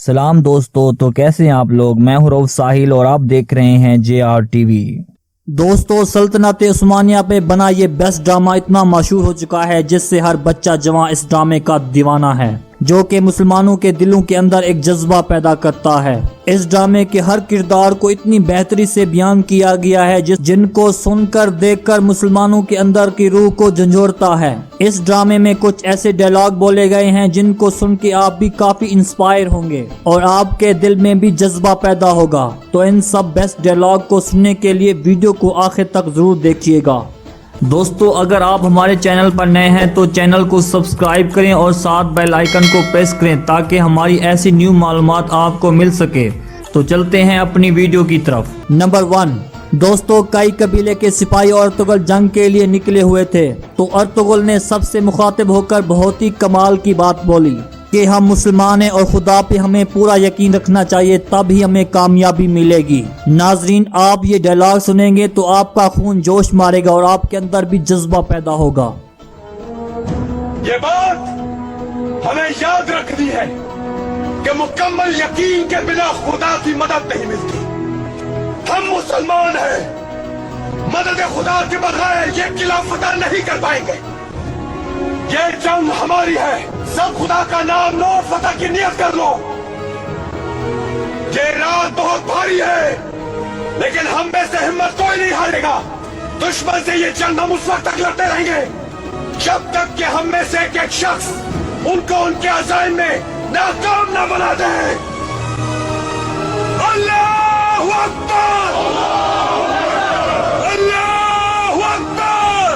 सलाम दोस्तों, तो कैसे हैं आप लोग। मैं हूं रऊफ साहिल और आप देख रहे हैं JR TV। दोस्तों, सल्तनत उस्मानिया पे बना ये बेस्ट ड्रामा इतना मशहूर हो चुका है जिससे हर बच्चा जवान इस ड्रामे का दीवाना है, जो कि मुसलमानों के दिलों के अंदर एक जज्बा पैदा करता है। इस ड्रामे के हर किरदार को इतनी बेहतरी से बयान किया गया है जिनको सुनकर देखकर मुसलमानों के अंदर की रूह को झंझोड़ता है। इस ड्रामे में कुछ ऐसे डायलॉग बोले गए हैं जिनको सुन के आप भी काफी इंस्पायर होंगे और आपके दिल में भी जज्बा पैदा होगा। तो इन सब बेस्ट डायलॉग को सुनने के लिए वीडियो को आखिर तक जरूर देखिएगा। दोस्तों, अगर आप हमारे चैनल पर नए हैं तो चैनल को सब्सक्राइब करें और साथ बेल आइकन को प्रेस करें ताकि हमारी ऐसी न्यू मालूमात आपको मिल सके। तो चलते हैं अपनी वीडियो की तरफ। नंबर 1, दोस्तों, कई कबीले के सिपाही और अर्तुगरुल जंग के लिए निकले हुए थे, तो अर्तुगरुल ने सबसे मुखातिब होकर बहुत ही कमाल की बात बोली कि हम मुसलमान हैं और खुदा पे हमें पूरा यकीन रखना चाहिए, तब ही हमें कामयाबी मिलेगी। नाजरीन, आप ये डायलॉग सुनेंगे तो आपका खून जोश मारेगा और आपके अंदर भी जज्बा पैदा होगा। ये बात हमें याद रखनी है कि मुकम्मल यकीन के बिना खुदा की मदद नहीं मिलती। हम मुसलमान हैं, मदद खुदा के बगैर ये किला फतह नहीं कर पाएंगे। ये जंग हमारी है, सब खुदा का नाम लो, फतह की नियत कर लो। ये रात बहुत भारी है, लेकिन हम में से हिम्मत कोई नहीं हारेगा। दुश्मन से ये जंग हम उस वक्त तक लड़ते रहेंगे जब तक कि हम में से एक शख्स उनको उनके अज़ाइम में नाकाम न बना दे। अल्लाहु अकबर, अल्लाहु अकबर।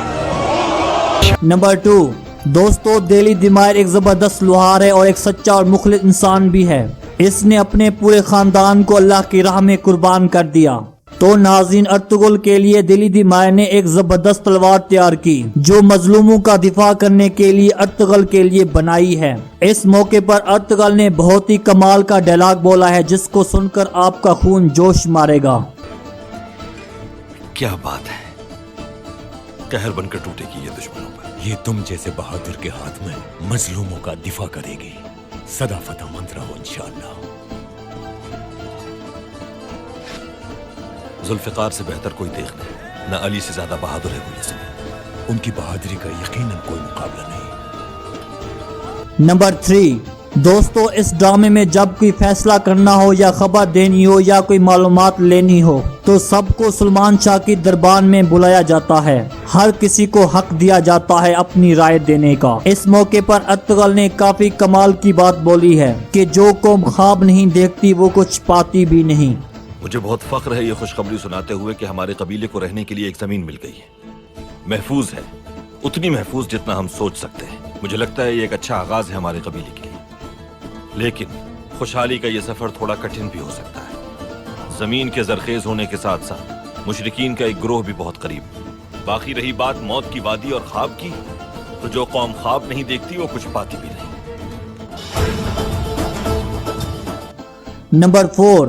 नंबर 2, दोस्तों, दिली दिमायर एक जबरदस्त लुहार है और एक सच्चा और मुखलिस इंसान भी है। इसने अपने पूरे खानदान को अल्लाह की राह में कुर्बान कर दिया। तो नाज़रीन, अर्तुगरुल के लिए दिली दिमायर ने एक जबरदस्त तलवार तैयार की जो मजलूमों का दिफा करने के लिए अर्तुगरुल के लिए बनाई है। इस मौके पर अर्तुगरुल ने बहुत ही कमाल का डायलॉग बोला है जिसको सुनकर आपका खून जोश मारेगा। क्या बात है, कहर बनकर टूटेगी ये दुश्मनों पर। ये तुम जैसे बहादुर के हाथ में मजलूमों का दिफा करेगी। सदा फतह मंद रहो इंशाअल्लाह। जुल्फिकार से बेहतर कोई देख नहीं, न अली से ज्यादा बहादुर है कोई इसमें। उनकी बहादुरी का यकीनन कोई मुकाबला नहीं। नंबर 3, दोस्तों, इस ड्रामे में जब कोई फैसला करना हो या खबर देनी हो या कोई मालूमात लेनी हो तो सबको सुलेमान शाह की दरबार में बुलाया जाता है। हर किसी को हक दिया जाता है अपनी राय देने का। इस मौके पर अर्तुगरुल ने काफी कमाल की बात बोली है कि जो कौम ख्वाब नहीं देखती वो कुछ पाती भी नहीं। मुझे बहुत फख्र है ये खुशखबरी सुनाते हुए कि हमारे कबीले को रहने के लिए एक जमीन मिल गई है। महफूज है, उतनी महफूज जितना हम सोच सकते हैं। मुझे लगता है ये एक अच्छा आगाज है हमारे कबीले के लिए, लेकिन खुशहाली का ये सफर थोड़ा कठिन भी हो सकता है। जमीन के जरखेज होने के साथ साथ मुशरिकीन का एक ग्रोह भी बहुत करीब। बाकी रही बात मौत की वादी और ख्वाब की, तो जो कौम ख्वाब नहीं देखती वो कुछ पाती भी नहीं। नंबर 4,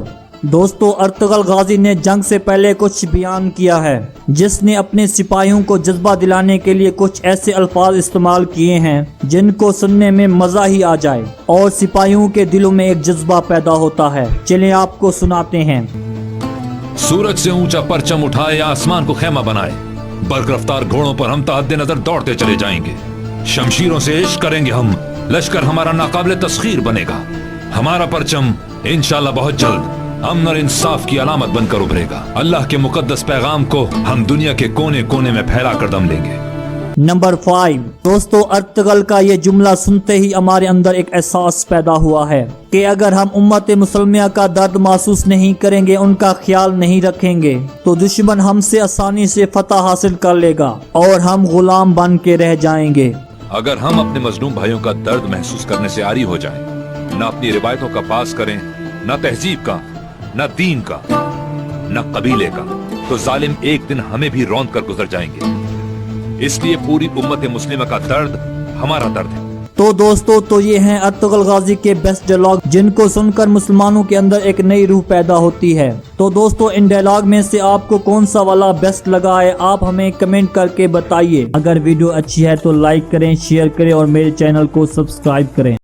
दोस्तों, अर्तुगरुल गाजी ने जंग से पहले कुछ बयान किया है जिसने अपने सिपाहियों को जज्बा दिलाने के लिए कुछ ऐसे अल्फाज इस्तेमाल किए हैं जिनको सुनने में मजा ही आ जाए और सिपाहियों के दिलों में एक जज्बा पैदा होता है। चलिए आपको सुनाते हैं। सूरज से ऊंचा परचम उठाए, आसमान को खेमा बनाए, बर्फ-रफ्तार घोड़ों पर हम तहद्दे नजर दौड़ते चले जाएंगे। शमशीरों से इश्क करेंगे हम, लश्कर हमारा नाकाबिले तस्खीर बनेगा। हमारा परचम इंशाअल्लाह बहुत जल्द अमन और इंसाफ की अलामत बनकर उभरेगा। अल्लाह के मुकद्दस पैगाम को हम दुनिया के कोने कोने में फैला कर दम लेंगे। नंबर 5, दोस्तों, अर्तुगरुल का ये जुमला सुनते ही हमारे अंदर एक एहसास पैदा हुआ है कि अगर हम उम्मत मुसलमिया का दर्द महसूस नहीं करेंगे, उनका ख्याल नहीं रखेंगे, तो दुश्मन हमसे आसानी से फतह हासिल कर लेगा और हम गुलाम बन के रह जाएंगे। अगर हम अपने मजलूम भाइयों का दर्द महसूस करने से आरी हो जाएं, न अपनी रिवायतों का पास करें, न तहजीब का, न दीन का, न कबीले का, तो जालिम एक दिन हमें भी रौंद कर गुजर जाएंगे। इसलिए पूरी उम्मत मुस्लिमा का दर्द हमारा दर्द है। तो दोस्तों, तो ये हैं अर्तुगरुल गाजी के बेस्ट डायलॉग जिनको सुनकर मुसलमानों के अंदर एक नई रूह पैदा होती है। तो दोस्तों, इन डायलॉग में से आपको कौन सा वाला बेस्ट लगा है आप हमें कमेंट करके बताइए। अगर वीडियो अच्छी है तो लाइक करें, शेयर करें और मेरे चैनल को सब्सक्राइब करें।